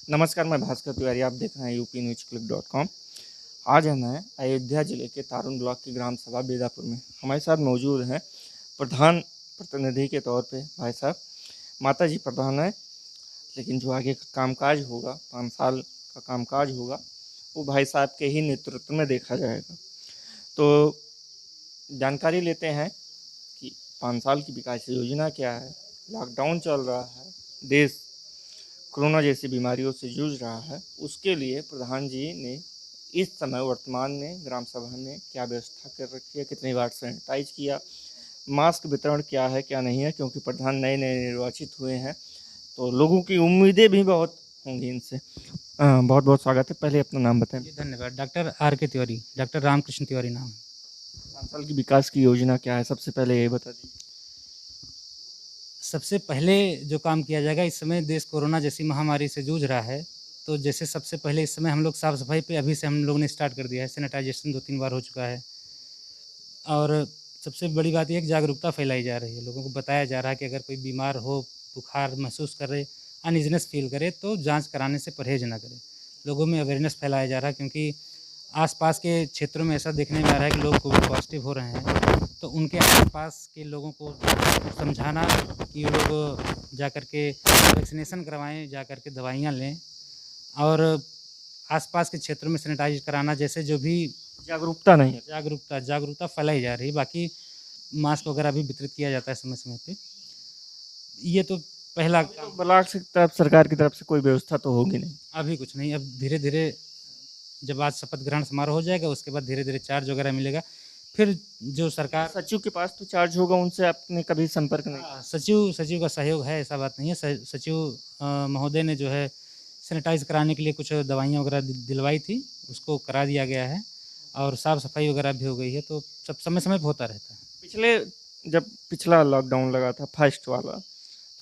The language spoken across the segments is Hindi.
नमस्कार, मैं भास्कर तिवारी। आप देख रहे हैं यूपी न्यूज़ क्लिक.com। आज हम हैं अयोध्या जिले के तारुण ब्लॉक की ग्राम सभा बेदापुर में। हमारे साथ मौजूद हैं प्रधान प्रतिनिधि के तौर पे भाई साहब। माता जी प्रधान है, लेकिन जो आगे का कामकाज होगा, 5 साल का कामकाज होगा, वो भाई साहब के ही नेतृत्व में देखा जाएगा। तो जानकारी लेते हैं कि 5 साल की विकास योजना क्या है। लॉकडाउन चल रहा है, देश कोरोना जैसी बीमारियों से जूझ रहा है, उसके लिए प्रधान जी ने इस समय वर्तमान में ग्राम सभा में क्या व्यवस्था कर रखी है, कितनी बार सैनिटाइज किया, मास्क वितरण क्या है क्या नहीं है, क्योंकि प्रधान नए नए निर्वाचित हुए हैं तो लोगों की उम्मीदें भी बहुत होंगी इनसे। बहुत बहुत स्वागत है। पहले अपना नाम बताएं। जी, धन्यवाद। डॉक्टर आर के तिवारी, डॉक्टर रामकृष्ण तिवारी नाम है। 5 साल की विकास की योजना क्या है, सबसे पहले ये बता दीजिए। सबसे पहले जो काम किया जाएगा, इस समय देश कोरोना जैसी महामारी से जूझ रहा है, तो जैसे सबसे पहले इस समय हम लोग साफ़-सफ़ाई पे अभी से हम लोगों ने स्टार्ट कर दिया है। सैनिटाइज़ेशन 2-3 बार हो चुका है और सबसे बड़ी बात ये है कि जागरूकता फैलाई जा रही है। लोगों को बताया जा रहा है कि अगर कोई बीमार हो, बुखार महसूस करे, अनईज़ीनेस फ़ील करे, तो जाँच कराने से परहेज़ ना करे। लोगों में अवेयरनेस फैलाया जा रहा है, क्योंकि आस-पास के क्षेत्रों में ऐसा देखने में आ रहा है कि लोग कोविड पॉज़िटिव हो रहे हैं। तो उनके आस-पास के लोगों को समझाना कि वो लोग जाकर के वैक्सीनेशन करवाएँ, जाकर के दवाइयाँ लें और आस-पास के क्षेत्रों में सैनिटाइज़ कराना, जैसे जो भी जागरूकता नहीं है। जागरूकता फैलाई जा रही है। बाकी मास्क वगैरह भी वितरित किया जाता है समय-समय पे। ये तो पहला अभी तो काम। ब्लॉक से तरफ, सरकार की तरफ से कोई व्यवस्था तो होगी नहीं। अभी कुछ नहीं, अब धीरे-धीरे जब आज शपथ ग्रहण समारोह हो जाएगा, उसके बाद धीरे-धीरे चार्ज वगैरह मिलेगा। फिर जो सरकार। सचिव के पास तो चार्ज होगा, उनसे आपने कभी संपर्क नहीं किया? सचिव का सहयोग है, ऐसा बात नहीं है। सचिव महोदय ने जो है सैनिटाइज़ कराने के लिए कुछ दवाइयाँ वगैरह दिलवाई थी, उसको करा दिया गया है और साफ़-सफ़ाई वगैरह भी हो गई है, तो सब समय-समय पे होता रहता है। पिछले जब पिछला लॉकडाउन लगा था फर्स्ट वाला,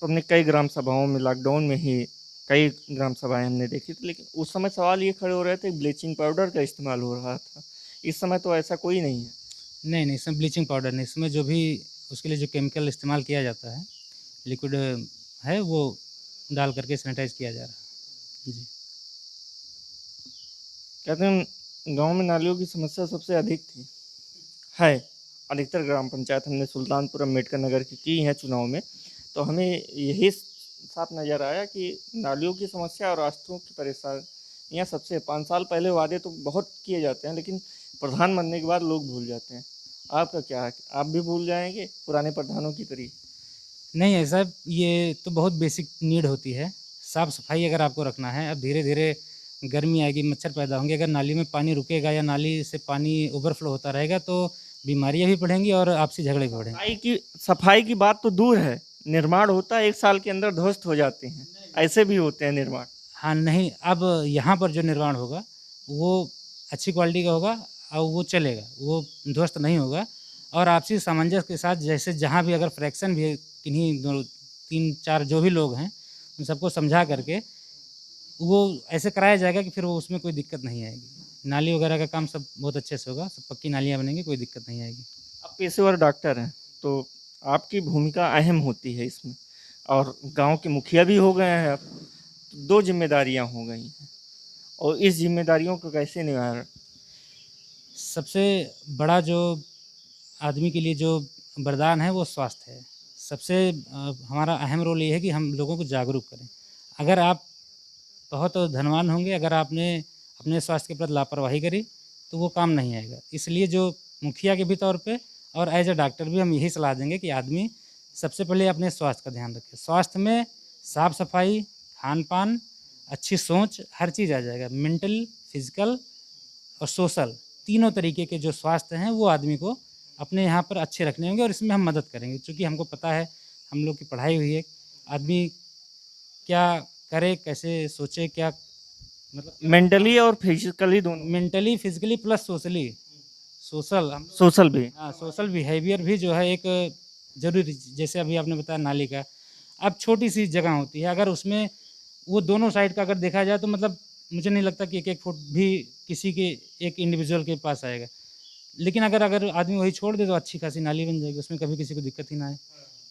तो हमने कई ग्राम सभाओं में लॉकडाउन में ही कई ग्राम सभाएँ हमने देखी थी, लेकिन उस समय सवाल ये खड़े हो रहे थे, ब्लीचिंग पाउडर का इस्तेमाल हो रहा था। इस समय तो ऐसा कोई नहीं है। नहीं, नहीं, इसमें ब्लीचिंग पाउडर नहीं, इसमें जो भी उसके लिए जो केमिकल इस्तेमाल किया जाता है, लिक्विड है, वो डाल कर के सैनिटाइज़ किया जा रहा है। जी। कहते हैं गाँव में नालियों की समस्या सबसे अधिक थी, है। अधिकतर ग्राम पंचायत हमने सुल्तानपुर अम्बेडकर नगर की हैं चुनाव में, तो हमें यही साफ नज़र आया कि नालियों की समस्या और रास्तों की परेशानियाँ सबसे 5 साल पहले वादे तो बहुत किए जाते हैं, लेकिन प्रधान बनने के बाद लोग भूल जाते हैं। आपका क्या है? आप भी भूल जाएँगे पुराने प्रधानों की तरह? नहीं, ऐसा ये तो बहुत बेसिक नीड होती है। साफ़-सफ़ाई अगर आपको रखना है, अब धीरे-धीरे गर्मी आएगी, मच्छर पैदा होंगे, अगर नाली में पानी रुकेगा या नाली से पानी ओवरफ्लो होता रहेगा, तो बीमारियाँ भी बढ़ेंगी और आपसी झगड़े भी बढ़ेंगे। सफाई की बात तो दूर है, निर्माण होता है 1 साल के अंदर ध्वस्त हो जाते हैं, ऐसे भी होते हैं निर्माण। हाँ, नहीं, अब यहाँ पर जो निर्माण होगा, वो अच्छी क्वालिटी का होगा और वो चलेगा, वो ध्वस्त नहीं होगा और आपसी सामंजस्य के साथ, जैसे जहाँ भी अगर फ्रैक्शन भी है, किन्हीं 2 3-4 जो भी लोग हैं, उन सबको समझा करके वो ऐसे कराया जाएगा कि फिर वो उसमें कोई दिक्कत नहीं आएगी। नाली वगैरह का काम सब बहुत अच्छे से होगा, सब पक्की नालियाँ बनेंगी, कोई दिक्कत नहीं आएगी। आप पेशेवर डॉक्टर हैं, तो आपकी भूमिका अहम होती है इसमें, और गांव के मुखिया भी हो गए हैं आप, तो 2 ज़िम्मेदारियाँ हो गई हैं, और इस ज़िम्मेदारियों को कैसे निभाएँ? सबसे बड़ा जो आदमी के लिए जो वरदान है, वो स्वास्थ्य है। सबसे हमारा अहम रोल ये है कि हम लोगों को जागरूक करें। अगर आप बहुत धनवान होंगे, अगर आपने अपने स्वास्थ्य के प्रति लापरवाही करी, तो वो काम नहीं आएगा। इसलिए जो मुखिया के भी तौर पे और एज़ अ डॉक्टर भी हम यही सलाह देंगे कि आदमी सबसे पहले अपने स्वास्थ्य का ध्यान रखे। स्वास्थ्य में साफ-सफाई, खान-पान, अच्छी सोच, हर चीज़ आ जाएगा। मेंटल, फिज़िकल और सोशल, तीनों तरीके के जो स्वास्थ्य हैं, वो आदमी को अपने यहाँ पर अच्छे रखने होंगे और इसमें हम मदद करेंगे। चूँकि हमको पता है, हम लोग की पढ़ाई हुई है, आदमी क्या करे, कैसे सोचे, क्या मतलब मेंटली और फिज़िकली दोनों? Mentally, physically plus socially, social हम लोग। सोशल भी? हाँ, सोशल बिहेवियर भी जो है एक ज़रूरी, जैसे अभी आपने बताया नाली का, अब छोटी-सी जगह होती है, अगर उसमें वो दोनों साइड का अगर देखा जाए, तो मतलब मुझे नहीं लगता कि 1-1 फुट भी किसी के एक इंडिविजुअल के पास आएगा। लेकिन अगर अगर आदमी वही छोड़ दे, तो अच्छी खासी नाली बन जाएगी, उसमें कभी किसी को दिक्कत ही ना आए।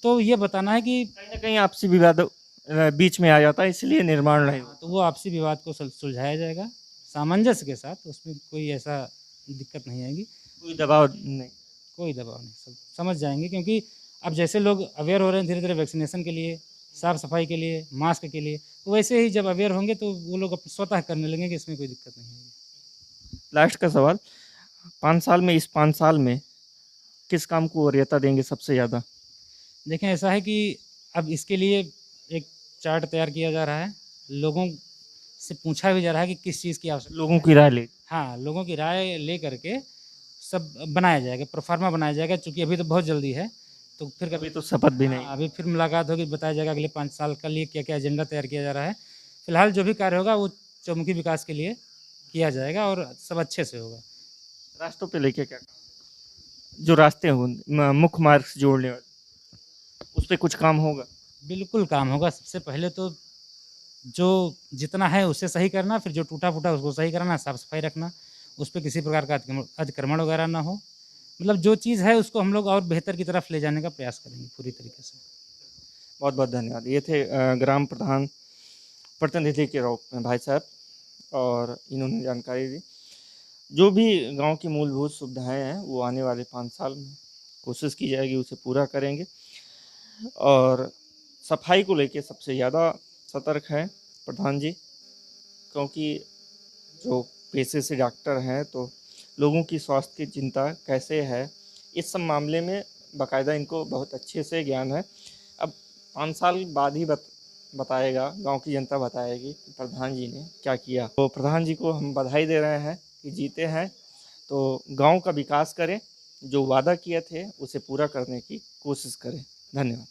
तो ये बताना है कि कहीं न कहीं आपसी विवाद बीच में आ जाता है, इसलिए निर्माण नहीं होता। तो वो आपसी विवाद को सुलझाया जाएगा सामंजस्य के साथ, उसमें कोई ऐसा दिक्कत नहीं आएगी। कोई दबाव नहीं। कोई दबाव नहीं, सब समझ जाएँगे, क्योंकि अब जैसे लोग अवेयर हो रहे हैं धीरे-धीरे वैक्सीनेशन के लिए, साफ-सफाई के लिए, मास्क के लिए, तो वैसे ही जब अवेयर होंगे तो वो लोग स्वतः करने लगेंगे, इसमें कोई दिक्कत नहीं आएगी। लास्ट का सवाल, 5 साल में, इस 5 साल में किस काम को वरीयता देंगे सबसे ज़्यादा? देखें, ऐसा है कि अब इसके लिए एक चार्ट तैयार किया जा रहा है, लोगों से पूछा भी जा रहा है कि किस चीज़ की आवश्यकता लोगों की राय ले। हाँ, लोगों की राय ले करके सब बनाया जाएगा, प्रोफ़ार्मा बनाया जाएगा, चूँकि अभी तो बहुत जल्दी है, तो फिर कभी अभी तो शपथ भी नहीं। हाँ, अभी फिर मुलाकात होगी, बताया जाएगा अगले 5 साल के लिए क्या-क्या एजेंडा तैयार किया जा रहा है। फिलहाल जो भी कार्य होगा वो चहुमुखी विकास के लिए किया जाएगा और सब अच्छे से होगा। रास्तों पे लेके क्या, जो रास्ते हों मुख्य मार्ग से जोड़ने वाले, उस पे कुछ काम होगा? बिल्कुल काम होगा, सबसे पहले तो जो जितना है उसे सही करना, फिर जो टूटा-फूटा उसको सही कराना, साफ-सफाई रखना, उस पे किसी प्रकार का अतिक्रमण वगैरह ना हो। मतलब जो चीज़ है उसको हम लोग और बेहतर की तरफ ले जाने का प्रयास करेंगे पूरी तरीके से। बहुत-बहुत धन्यवाद। ये थे ग्राम प्रधान प्रतिनिधि के रूप में भाई साहब, और इन्होंने जानकारी दी। जो भी गाँव की मूलभूत सुविधाएँ हैं, वो आने वाले 5 साल में कोशिश की जाएगी, उसे पूरा करेंगे। और सफाई को लेके सबसे ज़्यादा सतर्क हैं प्रधान जी, क्योंकि जो पेशे से डॉक्टर हैं, तो लोगों की स्वास्थ्य की चिंता कैसे है, इस सब मामले में बाकायदा इनको बहुत अच्छे से ज्ञान है। अब 5 साल बाद ही बताएगा, गाँव की जनता बताएगी कि प्रधान जी ने क्या किया। तो प्रधान जी को हम बधाई दे रहे हैं कि जीते हैं, तो गाँव का विकास करें, जो वादा किए थे उसे पूरा करने की कोशिश करें। धन्यवाद।